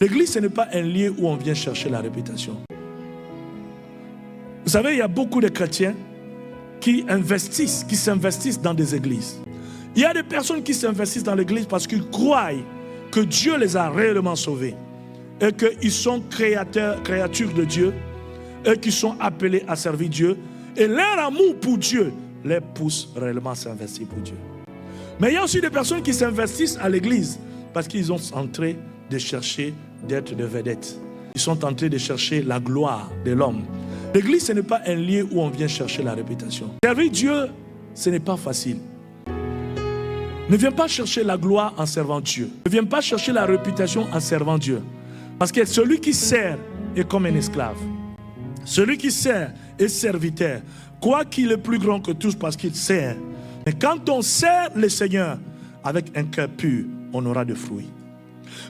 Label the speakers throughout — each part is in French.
Speaker 1: L'église, ce n'est pas un lieu où on vient chercher la réputation. Vous savez, il y a beaucoup de chrétiens qui s'investissent dans des églises. Il y a des personnes qui s'investissent dans l'église parce qu'ils croient que Dieu les a réellement sauvés et qu'ils sont créatures de Dieu et qu'ils sont appelés à servir Dieu. Et leur amour pour Dieu les pousse réellement à s'investir pour Dieu. Mais il y a aussi des personnes qui s'investissent à l'église parce qu'ils sont en train de chercher d'être des vedettes. Ils sont en train de chercher la gloire de l'homme. L'église, ce n'est pas un lieu où on vient chercher la réputation. Servir Dieu, ce n'est pas facile. Ne viens pas chercher la gloire en servant Dieu. Ne viens pas chercher la réputation en servant Dieu. Parce que celui qui sert est comme un esclave. Celui qui sert est serviteur. Quoi qu'il est plus grand que tous parce qu'il sert. Mais quand on sert le Seigneur avec un cœur pur, on aura des fruits.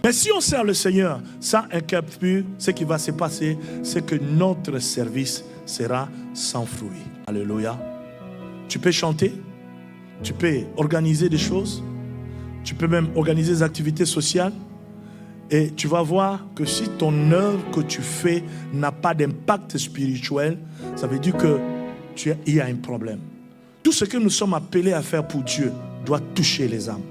Speaker 1: Mais si on sert le Seigneur sans un cœur pur, ce qui va se passer, c'est que notre service sera sans fruits. Alléluia. Tu peux chanter, tu peux organiser des choses, tu peux même organiser des activités sociales. Et tu vas voir que si ton œuvre que tu fais n'a pas d'impact spirituel, ça veut dire qu'il y a un problème. Tout ce que nous sommes appelés à faire pour Dieu doit toucher les âmes.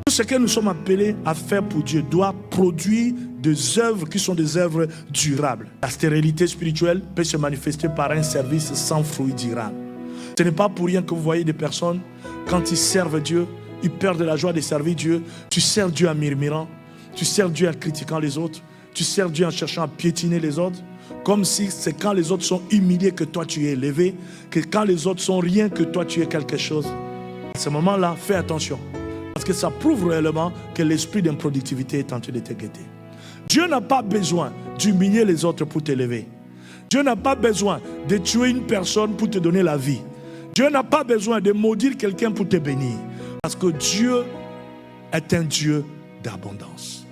Speaker 1: Tout ce que nous sommes appelés à faire pour Dieu doit produire des œuvres qui sont des œuvres durables. La stérilité spirituelle peut se manifester par un service sans fruit durable. Ce n'est pas pour rien que vous voyez des personnes, quand ils servent Dieu, ils perdent la joie de servir Dieu. Tu sers Dieu en murmurant, tu sers Dieu en critiquant les autres, tu sers Dieu en cherchant à piétiner les autres. Comme si c'est quand les autres sont humiliés que toi tu es élevé, que quand les autres sont rien que toi tu es quelque chose. À ce moment-là, fais attention. Parce que ça prouve réellement que l'esprit d'improductivité est en train de te guetter. Dieu n'a pas besoin d'humilier les autres pour t'élever. Dieu n'a pas besoin de tuer une personne pour te donner la vie. Dieu n'a pas besoin de maudire quelqu'un pour te bénir. Parce que Dieu est un Dieu d'abondance.